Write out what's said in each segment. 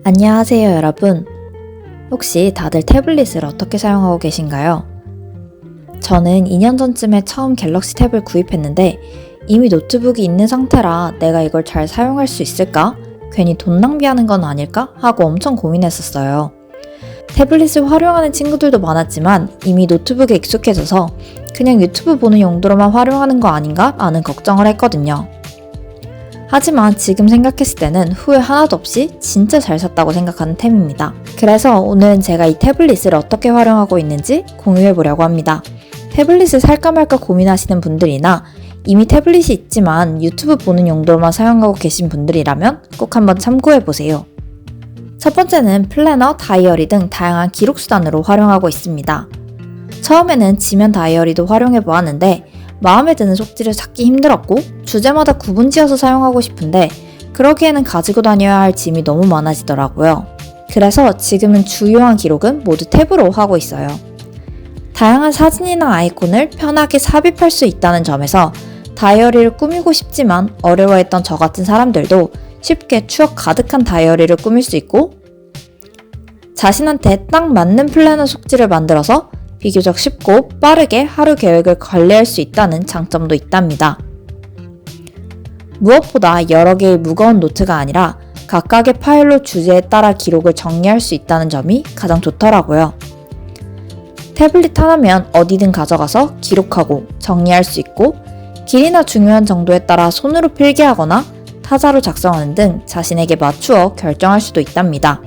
안녕하세요, 여러분. 혹시 다들 태블릿을 어떻게 사용하고 계신가요? 저는 2년 전쯤에 처음 갤럭시 탭을 구입했는데 이미 노트북이 있는 상태라 내가 이걸 잘 사용할 수 있을까? 괜히 돈 낭비하는 건 아닐까? 하고 엄청 고민했었어요. 태블릿을 활용하는 친구들도 많았지만 이미 노트북에 익숙해져서 그냥 유튜브 보는 용도로만 활용하는 거 아닌가? 라는 걱정을 했거든요. 하지만 지금 생각했을 때는 후회 하나도 없이 진짜 잘 샀다고 생각하는 템입니다. 그래서 오늘은 제가 이 태블릿을 어떻게 활용하고 있는지 공유해보려고 합니다. 태블릿을 살까 말까 고민하시는 분들이나 이미 태블릿이 있지만 유튜브 보는 용도로만 사용하고 계신 분들이라면 꼭 한번 참고해보세요. 첫 번째는 플래너, 다이어리 등 다양한 기록 수단으로 활용하고 있습니다. 처음에는 지면 다이어리도 활용해보았는데 마음에 드는 속지를 찾기 힘들었고 주제마다 구분지어서 사용하고 싶은데 그러기에는 가지고 다녀야 할 짐이 너무 많아지더라고요. 그래서 지금은 주요한 기록은 모두 탭으로 하고 있어요. 다양한 사진이나 아이콘을 편하게 삽입할 수 있다는 점에서 다이어리를 꾸미고 싶지만 어려워했던 저 같은 사람들도 쉽게 추억 가득한 다이어리를 꾸밀 수 있고 자신한테 딱 맞는 플래너 속지를 만들어서 비교적 쉽고 빠르게 하루 계획을 관리할 수 있다는 장점도 있답니다. 무엇보다 여러 개의 무거운 노트가 아니라 각각의 파일로 주제에 따라 기록을 정리할 수 있다는 점이 가장 좋더라고요. 태블릿 하나면 어디든 가져가서 기록하고 정리할 수 있고 길이나 중요한 정도에 따라 손으로 필기하거나 타자로 작성하는 등 자신에게 맞추어 결정할 수도 있답니다.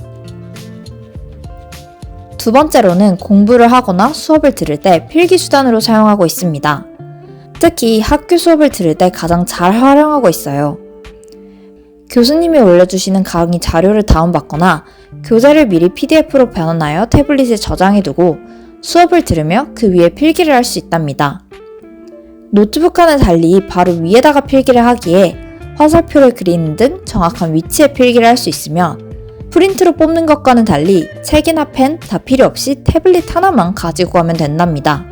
두 번째로는 공부를 하거나 수업을 들을 때 필기 수단으로 사용하고 있습니다. 특히 학교 수업을 들을 때 가장 잘 활용하고 있어요. 교수님이 올려주시는 강의 자료를 다운받거나 교재를 미리 PDF로 변환하여 태블릿에 저장해두고 수업을 들으며 그 위에 필기를 할 수 있답니다. 노트북과는 달리 바로 위에다가 필기를 하기에 화살표를 그리는 등 정확한 위치에 필기를 할 수 있으며 프린트로 뽑는 것과는 달리 책이나 펜 다 필요 없이 태블릿 하나만 가지고 가면 된답니다.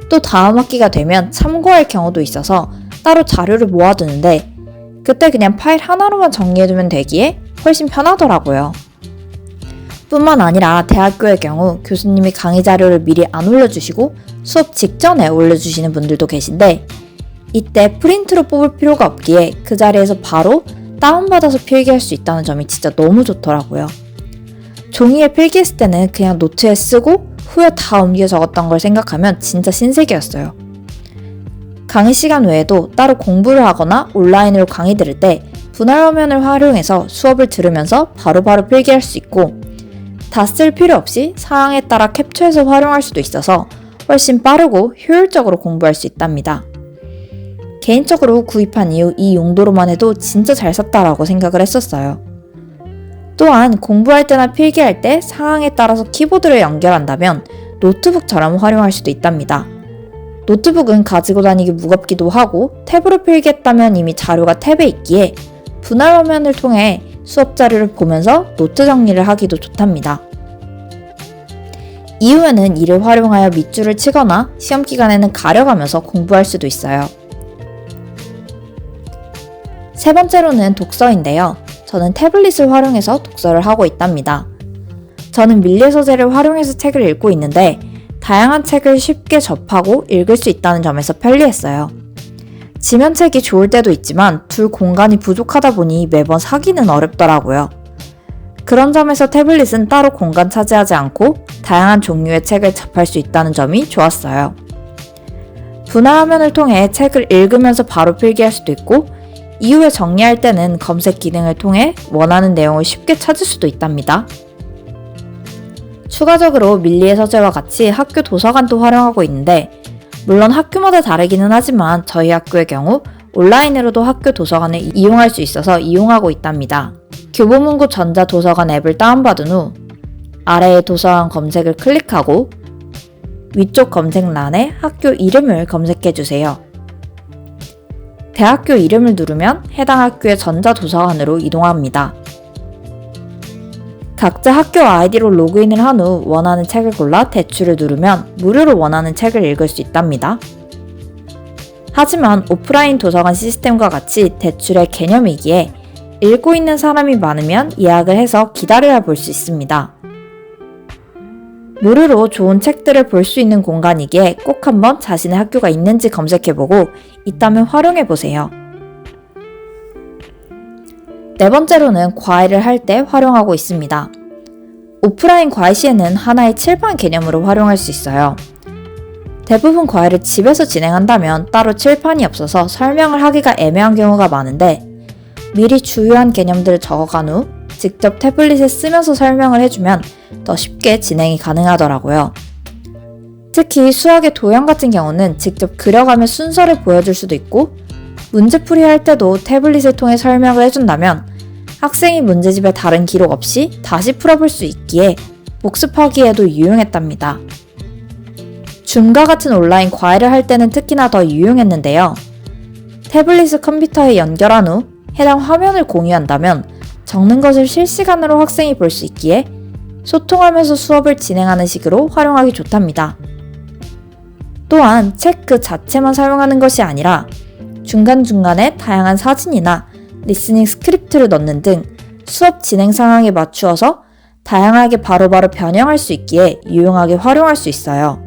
또 다음 학기가 되면 참고할 경우도 있어서 따로 자료를 모아두는데 그때 그냥 파일 하나로만 정리해두면 되기에 훨씬 편하더라고요. 뿐만 아니라 대학교의 경우 교수님이 강의 자료를 미리 안 올려주시고 수업 직전에 올려주시는 분들도 계신데 이때 프린트로 뽑을 필요가 없기에 그 자리에서 바로 다운받아서 필기할 수 있다는 점이 진짜 너무 좋더라고요. 종이에 필기했을 때는 그냥 노트에 쓰고 후에 다 옮겨 적었던 걸 생각하면 진짜 신세계였어요. 강의 시간 외에도 따로 공부를 하거나 온라인으로 강의 들을 때 분할 화면을 활용해서 수업을 들으면서 바로바로 필기할 수 있고 다 쓸 필요 없이 상황에 따라 캡처해서 활용할 수도 있어서 훨씬 빠르고 효율적으로 공부할 수 있답니다. 개인적으로 구입한 이후 이 용도로만 해도 진짜 잘 샀다라고 생각을 했었어요. 또한 공부할 때나 필기할 때 상황에 따라서 키보드를 연결한다면 노트북처럼 활용할 수도 있답니다. 노트북은 가지고 다니기 무겁기도 하고 탭으로 필기했다면 이미 자료가 탭에 있기에 분할 화면을 통해 수업 자료를 보면서 노트 정리를 하기도 좋답니다. 이후에는 이를 활용하여 밑줄을 치거나 시험 기간에는 가려가면서 공부할 수도 있어요. 세 번째로는 독서인데요. 저는 태블릿을 활용해서 독서를 하고 있답니다. 저는 밀리의 소재를 활용해서 책을 읽고 있는데 다양한 책을 쉽게 접하고 읽을 수 있다는 점에서 편리했어요. 지면책이 좋을 때도 있지만 둘 공간이 부족하다 보니 매번 사기는 어렵더라고요. 그런 점에서 태블릿은 따로 공간 차지하지 않고 다양한 종류의 책을 접할 수 있다는 점이 좋았어요. 분할 화면을 통해 책을 읽으면서 바로 필기할 수도 있고 이후에 정리할 때는 검색 기능을 통해 원하는 내용을 쉽게 찾을 수도 있답니다. 추가적으로 밀리의 서재와 같이 학교 도서관도 활용하고 있는데 물론 학교마다 다르기는 하지만 저희 학교의 경우 온라인으로도 학교 도서관을 이용할 수 있어서 이용하고 있답니다. 교보문고 전자도서관 앱을 다운받은 후 아래의 도서관 검색을 클릭하고 위쪽 검색란에 학교 이름을 검색해주세요. 대학교 이름을 누르면 해당 학교의 전자도서관으로 이동합니다. 각자 학교 아이디로 로그인을 한 후 원하는 책을 골라 대출을 누르면 무료로 원하는 책을 읽을 수 있답니다. 하지만 오프라인 도서관 시스템과 같이 대출의 개념이기에 읽고 있는 사람이 많으면 예약을 해서 기다려야 볼 수 있습니다. 무료로 좋은 책들을 볼 수 있는 공간이기에 꼭 한번 자신의 학교가 있는지 검색해보고 있다면 활용해보세요. 네 번째로는 과외를 할 때 활용하고 있습니다. 오프라인 과외 시에는 하나의 칠판 개념으로 활용할 수 있어요. 대부분 과외를 집에서 진행한다면 따로 칠판이 없어서 설명을 하기가 애매한 경우가 많은데 미리 주요한 개념들을 적어간 후 직접 태블릿에 쓰면서 설명을 해주면 더 쉽게 진행이 가능하더라고요. 특히 수학의 도형 같은 경우는 직접 그려가며 순서를 보여줄 수도 있고 문제풀이 할 때도 태블릿을 통해 설명을 해준다면 학생이 문제집에 다른 기록 없이 다시 풀어볼 수 있기에 복습하기에도 유용했답니다. 줌과 같은 온라인 과외를 할 때는 특히나 더 유용했는데요. 태블릿을 컴퓨터에 연결한 후 해당 화면을 공유한다면 적는 것을 실시간으로 학생이 볼 수 있기에 소통하면서 수업을 진행하는 식으로 활용하기 좋답니다. 또한 책 그 자체만 사용하는 것이 아니라 중간중간에 다양한 사진이나 리스닝 스크립트를 넣는 등 수업 진행 상황에 맞추어서 다양하게 바로바로 변형할 수 있기에 유용하게 활용할 수 있어요.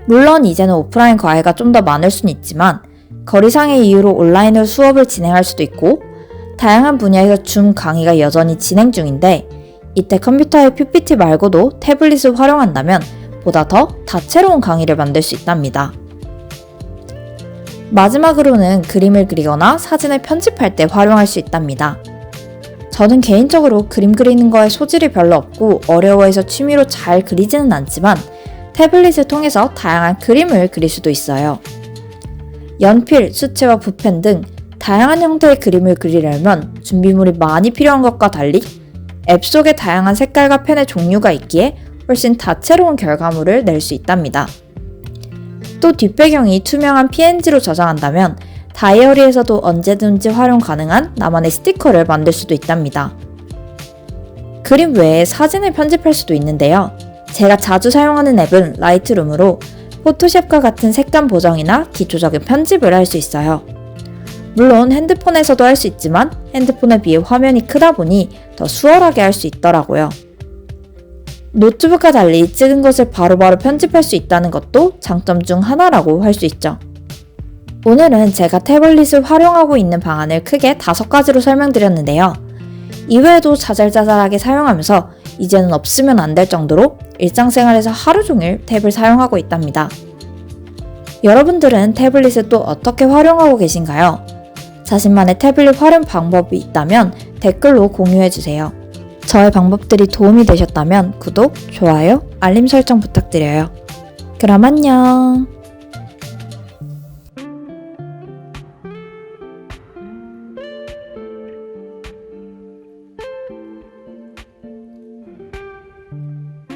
물론 이제는 오프라인 과외가 좀 더 많을 수는 있지만 거리상의 이유로 온라인으로 수업을 진행할 수도 있고 다양한 분야에서 줌 강의가 여전히 진행 중인데 이때 컴퓨터의 PPT 말고도 태블릿을 활용한다면 보다 더 다채로운 강의를 만들 수 있답니다. 마지막으로는 그림을 그리거나 사진을 편집할 때 활용할 수 있답니다. 저는 개인적으로 그림 그리는 거에 소질이 별로 없고 어려워해서 취미로 잘 그리지는 않지만 태블릿을 통해서 다양한 그림을 그릴 수도 있어요. 연필, 수채화, 붓펜 등 다양한 형태의 그림을 그리려면 준비물이 많이 필요한 것과 달리 앱 속에 다양한 색깔과 펜의 종류가 있기에 훨씬 다채로운 결과물을 낼 수 있답니다. 또 뒷배경이 투명한 PNG로 저장한다면 다이어리에서도 언제든지 활용 가능한 나만의 스티커를 만들 수도 있답니다. 그림 외에 사진을 편집할 수도 있는데요. 제가 자주 사용하는 앱은 라이트룸으로 포토샵과 같은 색감 보정이나 기초적인 편집을 할 수 있어요. 물론 핸드폰에서도 할 수 있지만 핸드폰에 비해 화면이 크다 보니 더 수월하게 할 수 있더라고요. 노트북과 달리 찍은 것을 바로바로 편집할 수 있다는 것도 장점 중 하나라고 할 수 있죠. 오늘은 제가 태블릿을 활용하고 있는 방안을 크게 5가지로 설명드렸는데요. 이외에도 자잘자잘하게 사용하면서 이제는 없으면 안 될 정도로 일상생활에서 하루 종일 탭을 사용하고 있답니다. 여러분들은 태블릿을 또 어떻게 활용하고 계신가요? 자신만의 태블릿 활용 방법이 있다면 댓글로 공유해주세요. 저의 방법들이 도움이 되셨다면 구독, 좋아요, 알림 설정 부탁드려요. 그럼 안녕!